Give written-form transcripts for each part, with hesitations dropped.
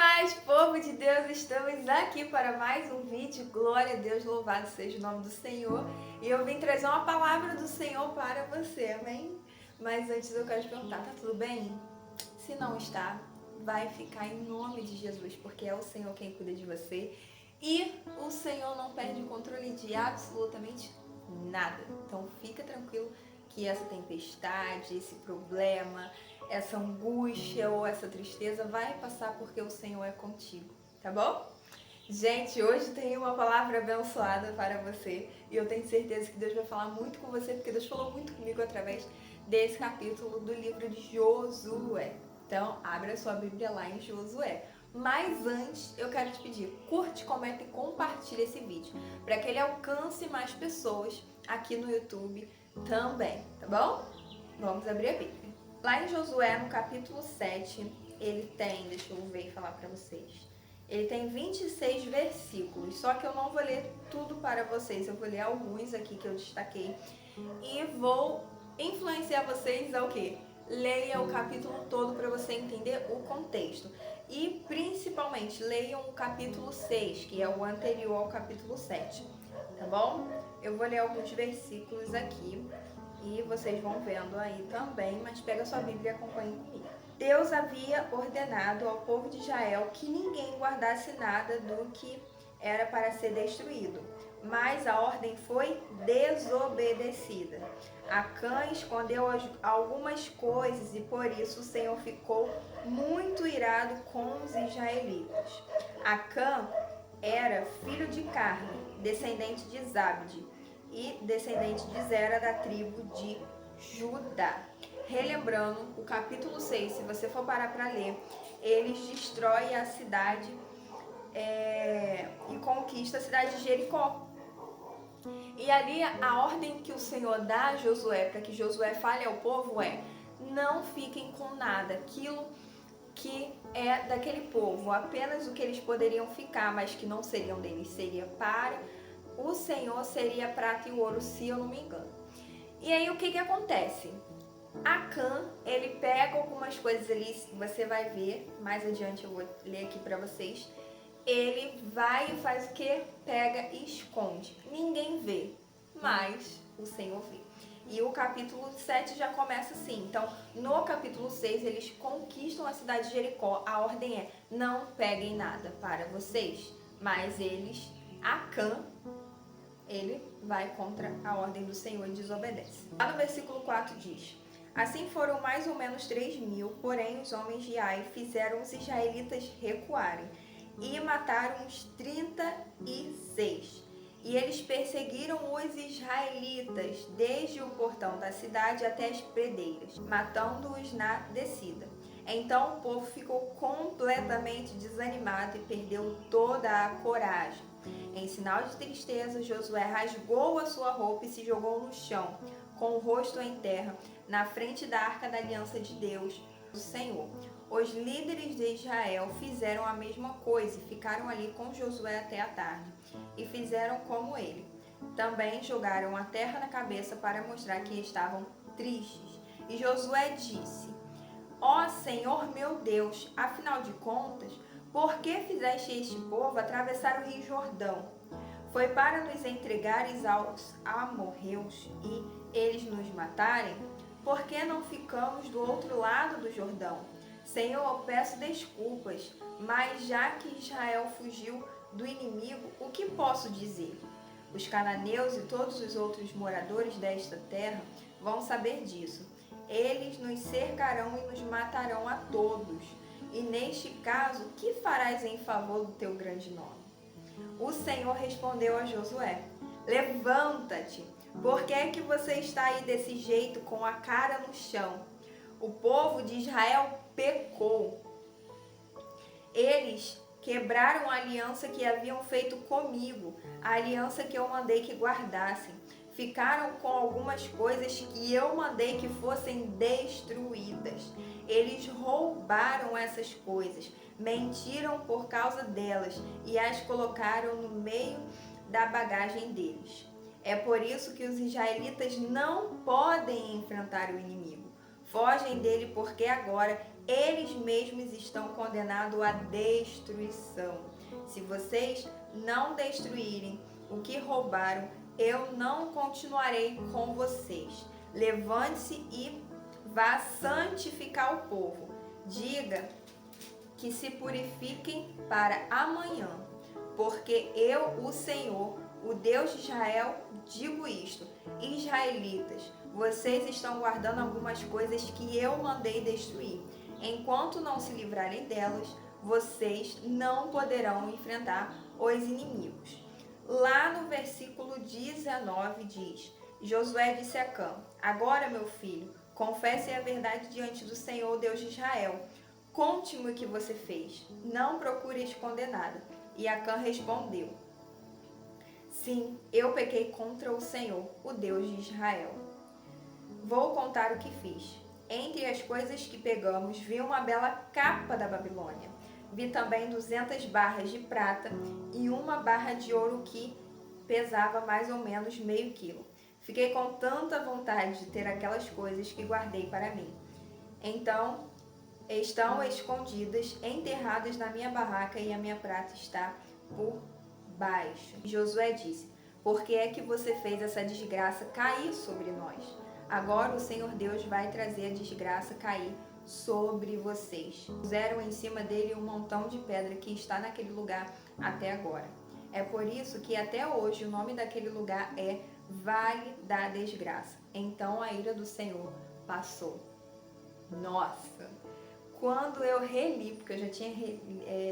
paz, povo de Deus, estamos aqui para mais um vídeo. Glória a Deus, louvado seja o nome do Senhor. E eu vim trazer uma palavra do Senhor para você, amém? Mas antes eu quero te perguntar, tá tudo bem? Se não está, vai ficar em nome de Jesus, porque é o Senhor quem cuida de você. E o Senhor não perde o controle de absolutamente nada. Então fica tranquilo que essa tempestade, esse problema, essa angústia ou essa tristeza vai passar porque o Senhor é contigo, tá bom? Gente, hoje tem uma palavra abençoada para você e eu tenho certeza que Deus vai falar muito com você, porque Deus falou muito comigo através desse capítulo do livro de Josué. Então, abra sua Bíblia lá em Josué. Mas antes, eu quero te pedir, curte, comenta e compartilha esse vídeo, para que ele alcance mais pessoas aqui no YouTube também, tá bom? Vamos abrir a Bíblia. Lá em Josué, no capítulo 7, ele tem, deixa eu ver e falar para vocês, ele tem 26 versículos, só que eu não vou ler tudo para vocês, eu vou ler alguns aqui que eu destaquei e vou influenciar vocês ao quê? Leia o capítulo todo para você entender o contexto. E principalmente leiam o capítulo 6, que é o anterior ao capítulo 7, tá bom? Eu vou ler alguns versículos aqui e vocês vão vendo aí também, mas pega sua Bíblia e acompanhe comigo. Deus havia ordenado ao povo de Israel que ninguém guardasse nada do que era para ser destruído, mas a ordem foi desobedecida. Acã escondeu algumas coisas e por isso o Senhor ficou muito irado com os israelitas. Acã era filho de Carme, descendente de Zabde, e descendente de Zera, da tribo de Judá. Relembrando o capítulo 6, se você for parar para ler, eles destroem a cidade e conquista a cidade de Jericó. E ali a ordem que o Senhor dá a Josué, para que Josué fale ao povo é: não fiquem com nada, aquilo que é daquele povo, apenas o que eles poderiam ficar, mas que não seriam deles, seria para o Senhor, seria prata e ouro, se eu não me engano. E aí o que acontece? Acã, ele pega algumas coisas ali, você vai ver, mais adiante eu vou ler aqui para vocês. Ele vai e faz o que? Pega e esconde. Ninguém vê, mas o Senhor vê. E o capítulo 7 já começa assim. Então, no capítulo 6, eles conquistam a cidade de Jericó. A ordem é: não peguem nada para vocês. Mas eles, Acã, ele vai contra a ordem do Senhor e desobedece. Lá no versículo 4 diz: assim foram mais ou menos 3.000, porém os homens de Ai fizeram os israelitas recuarem e mataram os 36. E eles perseguiram os israelitas desde o portão da cidade até as predeiras, matando-os na descida. Então o povo ficou completamente desanimado e perdeu toda a coragem. Em sinal de tristeza, Josué rasgou a sua roupa e se jogou no chão, com o rosto em terra, na frente da arca da aliança de Deus, o Senhor. Os líderes de Israel fizeram a mesma coisa e ficaram ali com Josué até a tarde, e fizeram como ele. Também jogaram a terra na cabeça para mostrar que estavam tristes. E Josué disse: ó Senhor meu Deus, afinal de contas, por que fizeste este povo atravessar o rio Jordão? Foi para nos entregares aos amorreus e eles nos matarem? Por que não ficamos do outro lado do Jordão? Senhor, eu peço desculpas, mas já que Israel fugiu do inimigo, o que posso dizer? Os cananeus e todos os outros moradores desta terra vão saber disso. Eles nos cercarão e nos matarão a todos. E neste caso, que farás em favor do teu grande nome? O Senhor respondeu a Josué: levanta-te, por que é que você está aí desse jeito com a cara no chão? O povo de Israel pecou. Eles quebraram a aliança que haviam feito comigo, a aliança que eu mandei que guardassem. Ficaram com algumas coisas que eu mandei que fossem destruídas. Eles roubaram essas coisas, mentiram por causa delas e as colocaram no meio da bagagem deles. É por isso que os israelitas não podem enfrentar o inimigo. Fogem dele porque agora eles mesmos estão condenados à destruição. Se vocês não destruírem o que roubaram, eu não continuarei com vocês. Levante-se e vá santificar o povo. Diga que se purifiquem para amanhã, porque eu, o Senhor, o Deus de Israel, digo isto: israelitas, vocês estão guardando algumas coisas que eu mandei destruir. Enquanto não se livrarem delas, vocês não poderão enfrentar os inimigos. Lá no versículo 19 diz: Josué disse a Acã: agora, meu filho, confesse a verdade diante do Senhor, Deus de Israel. Conte-me o que você fez. Não procure esconder nada. E Acã respondeu: sim, eu pequei contra o Senhor, o Deus de Israel. Vou contar o que fiz. Entre as coisas que pegamos, vi uma bela capa da Babilônia. Vi também 200 barras de prata e uma barra de ouro que pesava mais ou menos meio quilo. Fiquei com tanta vontade de ter aquelas coisas que guardei para mim. Então, estão escondidas, enterradas na minha barraca, e a minha prata está por baixo. Josué disse: por que é que você fez essa desgraça cair sobre nós? Agora o Senhor Deus vai trazer a desgraça cair sobre vocês. Puseram em cima dele um montão de pedra que está naquele lugar até agora. É por isso que até hoje o nome daquele lugar é Vale da Desgraça. Então a ira do Senhor passou. Nossa! Quando eu reli, porque eu já tinha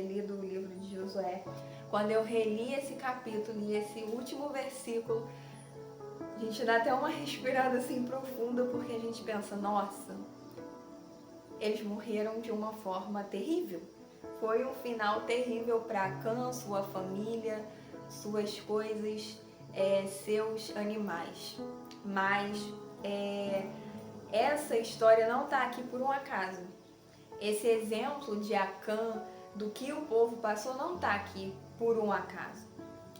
lido o livro de Josué, quando eu reli esse capítulo e esse último versículo, a gente dá até uma respirada assim profunda, porque a gente pensa: nossa, eles morreram de uma forma terrível. Foi um final terrível para Acã, sua família, suas coisas, seus animais. Mas essa história não está aqui por um acaso. Esse exemplo de Acã, do que o povo passou, não está aqui por um acaso.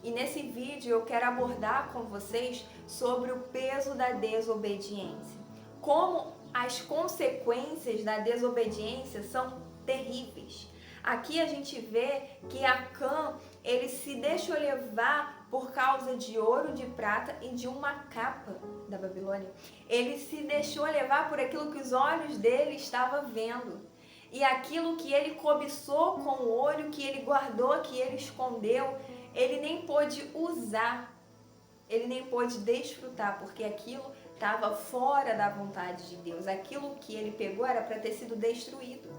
E nesse vídeo eu quero abordar com vocês sobre o peso da desobediência. Como as consequências da desobediência são terríveis. Aqui a gente vê que Acã, ele se deixou levar por causa de ouro, de prata e de uma capa da Babilônia. Ele se deixou levar por aquilo que os olhos dele estavam vendo. E aquilo que ele cobiçou com o olho, que ele guardou, que ele escondeu, ele nem pôde usar, ele nem pôde desfrutar, porque aquilo estava fora da vontade de Deus. Aquilo que ele pegou era para ter sido destruído.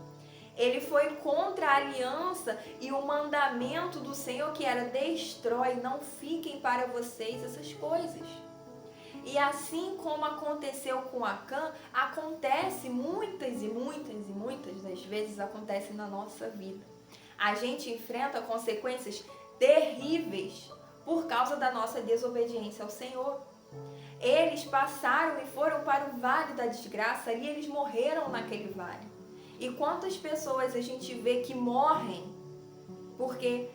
Ele foi contra a aliança e o mandamento do Senhor, que era: destrói, não fiquem para vocês essas coisas. E assim como aconteceu com Acã, acontece muitas das vezes acontece na nossa vida. A gente enfrenta consequências terríveis por causa da nossa desobediência ao Senhor. Eles passaram e foram para o vale da desgraça, ali eles morreram naquele vale. E quantas pessoas a gente vê que morrem porque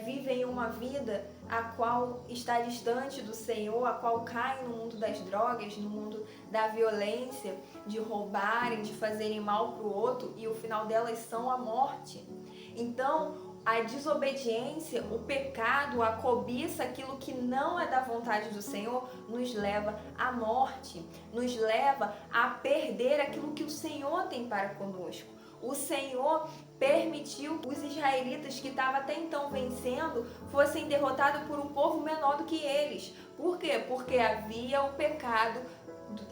vivem uma vida a qual está distante do Senhor, a qual caem no mundo das drogas, no mundo da violência, de roubarem, de fazerem mal para o outro, e o final delas são a morte. Então, a desobediência, o pecado, a cobiça, aquilo que não é da vontade do Senhor, nos leva à morte, nos leva a perder aquilo que o Senhor tem para conosco. O Senhor permitiu os israelitas, que estavam até então vencendo, fossem derrotados por um povo menor do que eles. Por quê? Porque havia o pecado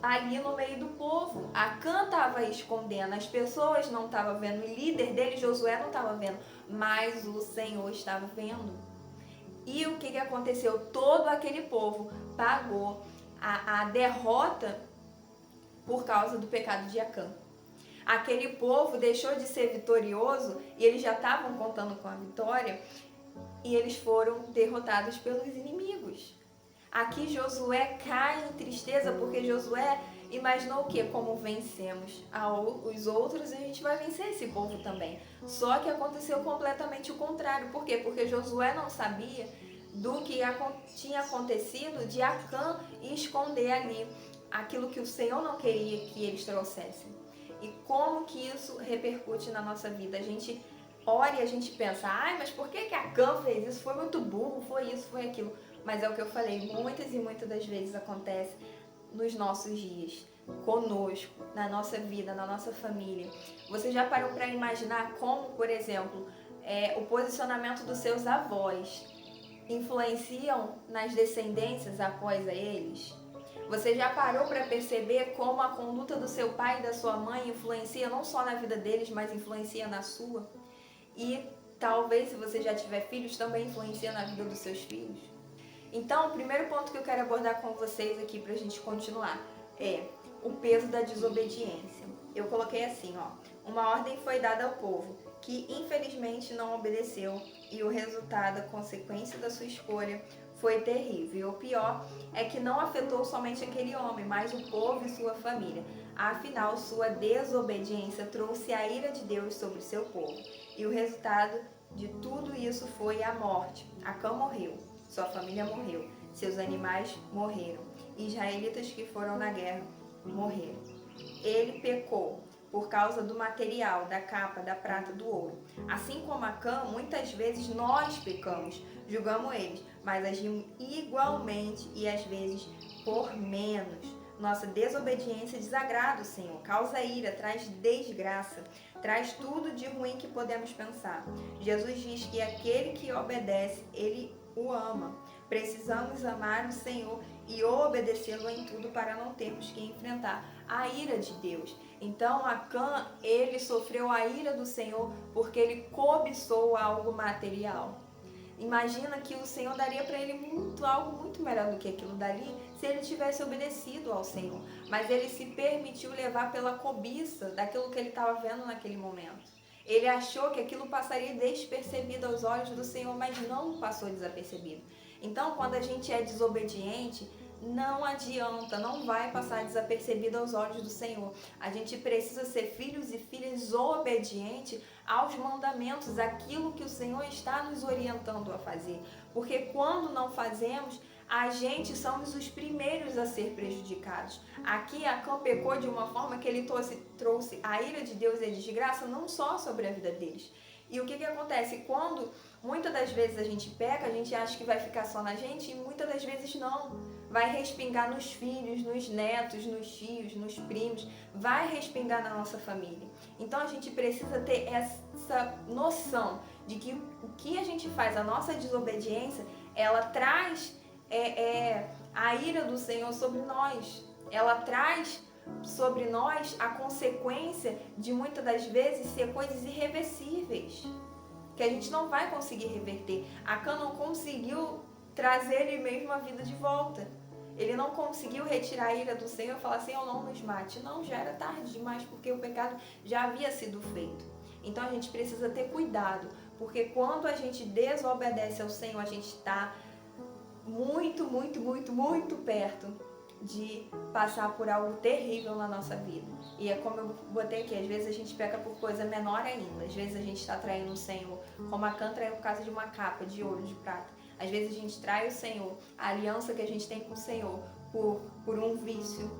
ali no meio do povo. Acã estava escondendo, as pessoas não estavam vendo, o líder dele, Josué, não estava vendo, mas o Senhor estava vendo. E o que aconteceu? Todo aquele povo pagou a derrota por causa do pecado de Acã. Aquele povo deixou de ser vitorioso e eles já estavam contando com a vitória, e eles foram derrotados pelos inimigos. Aqui Josué cai em tristeza, porque Josué imaginou o quê? Como vencemos os outros, a gente vai vencer esse povo também. Só que aconteceu completamente o contrário. Por quê? Porque Josué não sabia do que tinha acontecido de Acã esconder ali aquilo que o Senhor não queria que eles trouxessem. e como que isso repercute na nossa vida. A gente ora e a gente pensa, ai, mas por que Acã fez isso? Foi muito burro, foi isso, foi aquilo. Mas é o que eu falei, muitas e muitas das vezes acontece nos nossos dias, conosco, na nossa vida, na nossa família. Você já parou para imaginar como, por exemplo, o posicionamento dos seus avós influenciam nas descendências após eles? Você já parou para perceber como a conduta do seu pai e da sua mãe influencia não só na vida deles, mas influencia na sua? E talvez, se você já tiver filhos, também influencia na vida dos seus filhos? Então, o primeiro ponto que eu quero abordar com vocês aqui para a gente continuar é o peso da desobediência. Eu coloquei assim, ó, uma ordem foi dada ao povo, que infelizmente não obedeceu, e o resultado, a consequência da sua escolha, foi terrível. E o pior é que não afetou somente aquele homem, mas o povo e sua família. Afinal, sua desobediência trouxe a ira de Deus sobre seu povo. E o resultado de tudo isso foi a morte. Acã morreu, sua família morreu, seus animais morreram. Israelitas que foram na guerra morreram. Ele pecou por causa do material, da capa, da prata, do ouro. Assim como Acã, muitas vezes nós pecamos, julgamos eles, mas agimos igualmente e às vezes por menos. Nossa desobediência desagrada o Senhor, causa ira, traz desgraça, traz tudo de ruim que podemos pensar. Jesus diz que aquele que obedece, ele o ama. Precisamos amar o Senhor e obedecê-lo em tudo para não termos que enfrentar a ira de Deus. Então Acã, ele sofreu a ira do Senhor porque ele cobiçou algo material. Imagina que o Senhor daria para ele algo muito melhor do que aquilo dali se ele tivesse obedecido ao Senhor. Mas ele se permitiu levar pela cobiça daquilo que ele estava vendo naquele momento. Ele achou que aquilo passaria despercebido aos olhos do Senhor, mas não passou desapercebido. Então, quando a gente é desobediente, não adianta, não vai passar desapercebido aos olhos do Senhor. A gente precisa ser filhos e filhas obedientes aos mandamentos, aquilo que o Senhor está nos orientando a fazer. Porque quando não fazemos, a gente somos os primeiros a ser prejudicados. Aqui Acã pecou de uma forma que ele trouxe a ira de Deus e a desgraça não só sobre a vida deles. E o que acontece? Quando muitas das vezes a gente peca, a gente acha que vai ficar só na gente e muitas das vezes não. Vai respingar nos filhos, nos netos, nos tios, nos primos, vai respingar na nossa família. Então a gente precisa ter essa noção de que o que a gente faz, a nossa desobediência, ela traz a ira do Senhor sobre nós. Ela traz sobre nós a consequência de muitas das vezes ser coisas irreversíveis, que a gente não vai conseguir reverter. Acã não conseguiu trazer ele mesmo a vida de volta. Ele não conseguiu retirar a ira do Senhor e falar, Senhor, não nos mate. Não, já era tarde demais, porque o pecado já havia sido feito. Então a gente precisa ter cuidado, porque quando a gente desobedece ao Senhor, a gente está muito, muito, muito, muito perto de passar por algo terrível na nossa vida. E é como eu botei aqui, às vezes a gente peca por coisa menor ainda. Às vezes a gente está traindo o Senhor, como Acã traiu por causa de uma capa de ouro, de prata. Às vezes a gente trai o Senhor, a aliança que a gente tem com o Senhor, por um vício,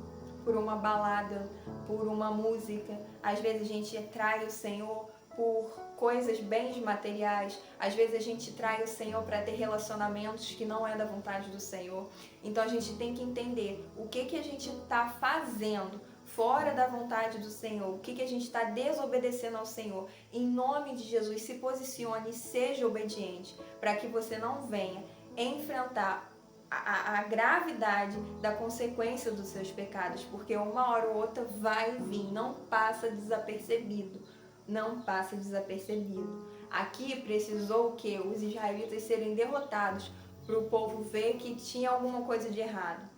por uma balada, por uma música. Às vezes a gente trai o Senhor por coisas, bens materiais. Às vezes a gente trai o Senhor para ter relacionamentos que não é da vontade do Senhor. Então a gente tem que entender o que a gente está fazendo fora da vontade do Senhor, o que a gente está desobedecendo ao Senhor. Em nome de Jesus, se posicione e seja obediente, para que você não venha enfrentar a gravidade da consequência dos seus pecados, porque uma hora ou outra vai vir, não passa desapercebido. Não passa desapercebido. Aqui precisou que os israelitas serem derrotados para o povo ver que tinha alguma coisa de errado.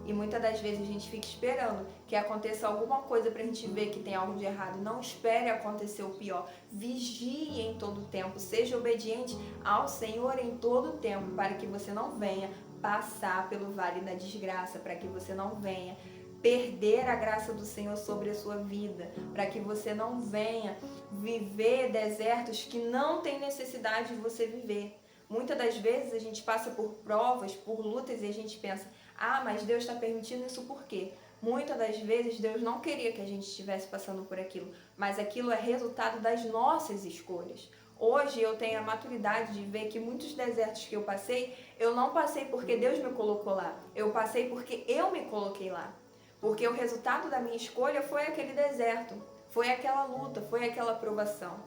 E muitas das vezes a gente fica esperando que aconteça alguma coisa para a gente ver que tem algo de errado. Não espere acontecer o pior. Vigie em todo o tempo. Seja obediente ao Senhor em todo o tempo, para que você não venha passar pelo vale da desgraça, para que você não venha perder a graça do Senhor sobre a sua vida, para que você não venha viver desertos que não tem necessidade de você viver. Muitas das vezes a gente passa por provas, por lutas e a gente pensa, mas Deus está permitindo isso por quê? Muitas das vezes Deus não queria que a gente estivesse passando por aquilo, mas aquilo é resultado das nossas escolhas. Hoje eu tenho a maturidade de ver que muitos desertos que eu não passei porque Deus me colocou lá. Eu passei porque eu me coloquei lá. Porque o resultado da minha escolha foi aquele deserto, foi aquela luta, foi aquela provação.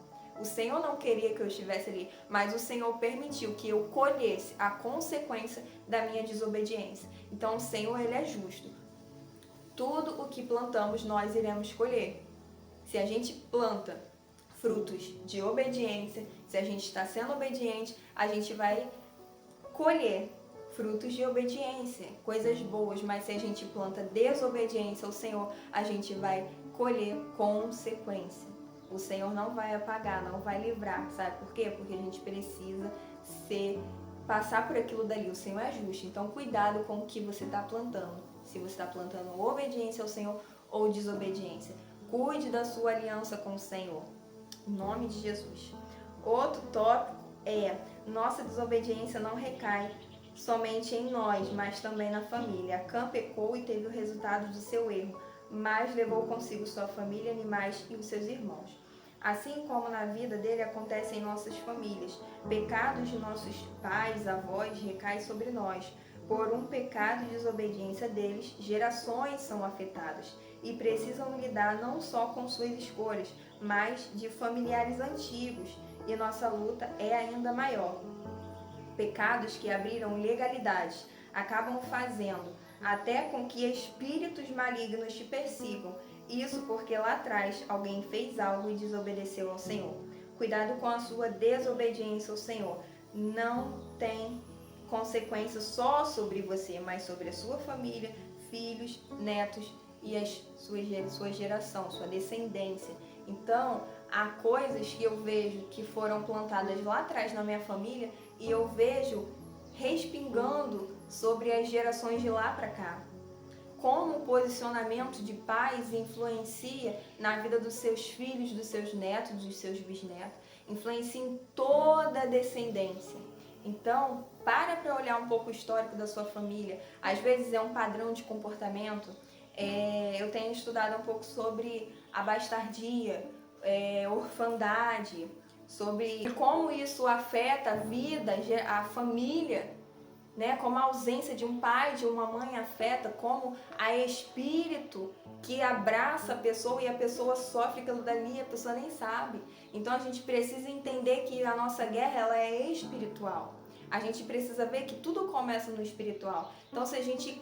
O Senhor não queria que eu estivesse ali, mas o Senhor permitiu que eu colhesse a consequência da minha desobediência. Então o Senhor, Ele é justo. Tudo o que plantamos, nós iremos colher. Se a gente planta frutos de obediência, se a gente está sendo obediente, a gente vai colher frutos de obediência, coisas boas, mas se a gente planta desobediência ao Senhor, a gente vai colher consequência. O Senhor não vai apagar, não vai livrar, sabe por quê? Porque a gente precisa passar por aquilo dali. O Senhor é justo, então cuidado com o que você está plantando. Se você está plantando obediência ao Senhor ou desobediência, cuide da sua aliança com o Senhor. Em nome de Jesus. Outro tópico é: nossa desobediência não recai somente em nós, mas também na família. Acã pecou e teve o resultado de seu erro, mas levou consigo sua família, animais e os seus irmãos. Assim como na vida dele acontece em nossas famílias, pecados de nossos pais, avós recaem sobre nós. Por um pecado e desobediência deles, gerações são afetadas e precisam lidar não só com suas escolhas, mas de familiares antigos, e nossa luta é ainda maior. Pecados que abriram legalidades acabam fazendo até com que espíritos malignos te persigam. Isso porque lá atrás alguém fez algo e desobedeceu ao Senhor. Cuidado com a sua desobediência ao Senhor. Não tem consequência só sobre você, mas sobre a sua família, filhos, netos e a sua geração, sua descendência. Então, há coisas que eu vejo que foram plantadas lá atrás na minha família e eu vejo respingando sobre as gerações de lá para cá. Como o posicionamento de pais influencia na vida dos seus filhos, dos seus netos, dos seus bisnetos, influencia em toda a descendência. Então, para olhar um pouco o histórico da sua família. Às vezes é um padrão de comportamento. Eu tenho estudado um pouco sobre a bastardia, orfandade, sobre como isso afeta a vida, a família, né? Como a ausência de um pai, de uma mãe afeta, como há espírito que abraça a pessoa e a pessoa sofre aquilo dali e a pessoa nem sabe. Então a gente precisa entender que a nossa guerra ela é espiritual. A gente precisa ver que tudo começa no espiritual. Então se a gente,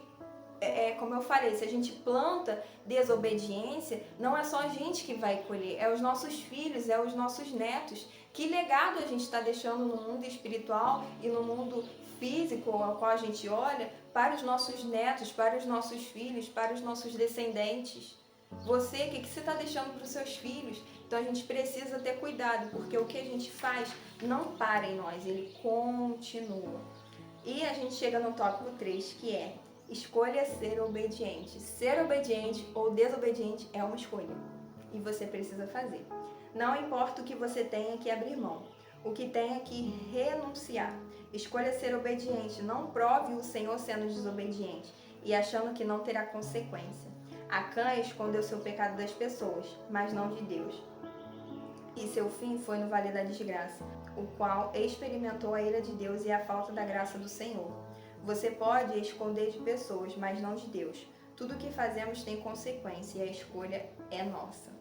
como eu falei, se a gente planta desobediência, não é só a gente que vai colher, é os nossos filhos, é os nossos netos. Que legado a gente está deixando no mundo espiritual e no mundo físico ao qual a gente olha para os nossos netos, para os nossos filhos, para os nossos descendentes? Você, o que você está deixando para os seus filhos? Então a gente precisa ter cuidado, porque o que a gente faz não para em nós, ele continua. E a gente chega no tópico 3, que é: escolha ser obediente. Ser obediente ou desobediente é uma escolha e você precisa fazer. Não importa o que você tenha que abrir mão, o que tenha que renunciar. Escolha ser obediente, não prove o Senhor sendo desobediente e achando que não terá consequência. Acã escondeu seu pecado das pessoas, mas não de Deus. E seu fim foi no vale da desgraça, o qual experimentou a ira de Deus e a falta da graça do Senhor. Você pode esconder de pessoas, mas não de Deus. Tudo o que fazemos tem consequência e a escolha é nossa.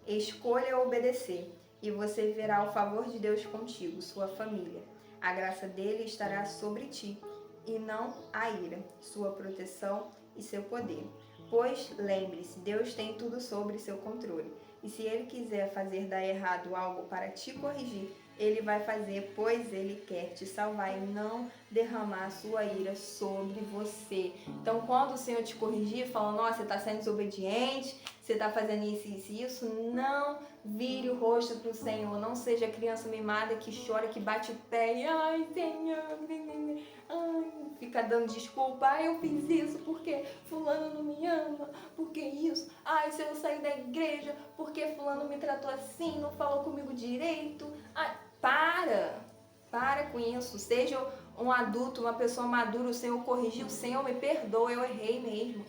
Escolha obedecer e você verá o favor de Deus contigo, sua família. A graça dele estará sobre ti e não a ira, sua proteção e seu poder. Pois lembre-se, Deus tem tudo sob seu controle. E se ele quiser fazer dar errado algo para te corrigir, ele vai fazer, pois ele quer te salvar e não derramar a sua ira sobre você. Então, quando o Senhor te corrigir, falando: nossa, você está sendo desobediente, você está fazendo isso, isso e isso, não vire o rosto para o Senhor. Não seja criança mimada que chora, que bate o pé e: ai, Senhor, ai, fica dando desculpa. Ai, eu fiz isso porque fulano não me ama, porque isso. Ai, se eu sair da igreja, porque fulano me tratou assim, não falou comigo direito. Ai, para com isso. Seja um adulto, uma pessoa madura. O Senhor corrigiu, o Senhor me perdoa, eu errei mesmo.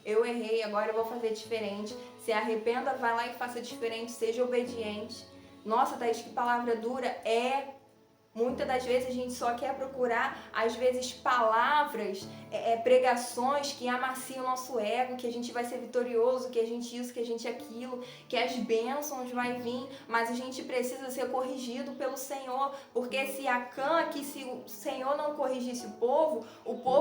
eu errei, agora eu vou fazer diferente. Se arrependa, vai lá e faça diferente, seja obediente. Nossa, Thaís, que palavra dura. Muitas das vezes a gente só quer procurar, às vezes, palavras, pregações que amaciam o nosso ego, que a gente vai ser vitorioso, que a gente isso, que a gente aquilo, que as bênçãos vai vir, mas a gente precisa ser corrigido pelo Senhor, porque se Acã, que se o Senhor não corrigisse o povo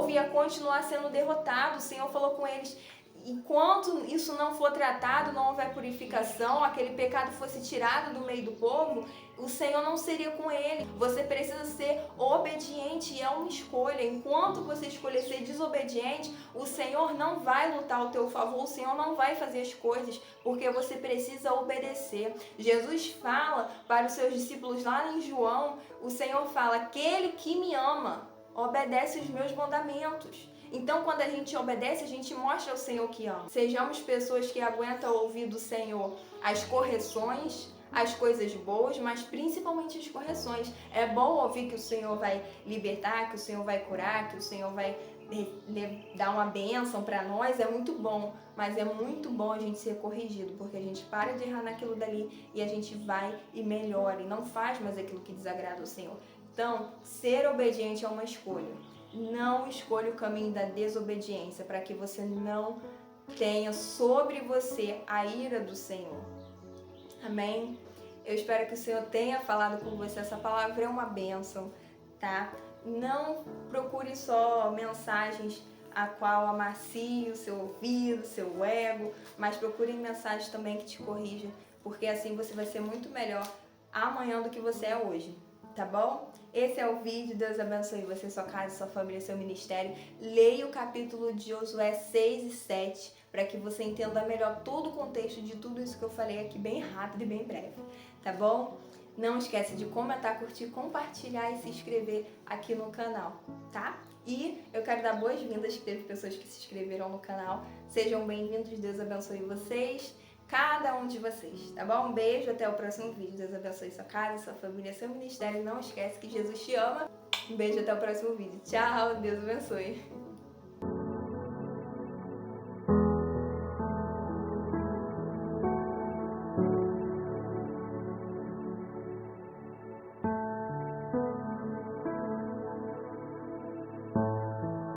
ia continuar sendo derrotado. O Senhor falou com eles: enquanto isso não for tratado, não houver purificação, aquele pecado fosse tirado do meio do povo, o Senhor não seria com ele. Você precisa ser obediente e é uma escolha. Enquanto você escolher ser desobediente, o Senhor não vai lutar ao teu favor, o Senhor não vai fazer as coisas, porque você precisa obedecer. Jesus fala para os seus discípulos lá em João, o Senhor fala: aquele que me ama, obedece os meus mandamentos. Então, quando a gente obedece, a gente mostra ao Senhor que ama. Sejamos pessoas que aguentam ouvir do Senhor as correções, as coisas boas, mas principalmente as correções. É bom ouvir que o Senhor vai libertar, que o Senhor vai curar, que o Senhor vai dar uma bênção para nós. É muito bom, mas é muito bom a gente ser corrigido, porque a gente para de errar naquilo dali e a gente vai e melhora e não faz mais aquilo que desagrada ao Senhor. Então, ser obediente é uma escolha. Não escolha o caminho da desobediência, para que você não tenha sobre você a ira do Senhor. Amém? Eu espero que o Senhor tenha falado com você. Essa palavra é uma bênção, tá? Não procure só mensagens a qual amacie o seu ouvido, o seu ego, mas procure mensagens também que te corrijam, porque assim você vai ser muito melhor amanhã do que você é hoje, tá bom? Esse é o vídeo. Deus abençoe você, sua casa, sua família, seu ministério. Leia o capítulo de Josué 6 e 7 para que você entenda melhor todo o contexto de tudo isso que eu falei aqui bem rápido e bem breve, tá bom? Não esquece de comentar, curtir, compartilhar e se inscrever aqui no canal, tá? E eu quero dar boas-vindas, que teve pessoas que se inscreveram no canal. Sejam bem-vindos, Deus abençoe vocês, cada um de vocês, tá bom? Um beijo, até o próximo vídeo. Deus abençoe sua casa, sua família, seu ministério. Não esquece que Jesus te ama. Um beijo, até o próximo vídeo. Tchau, Deus abençoe.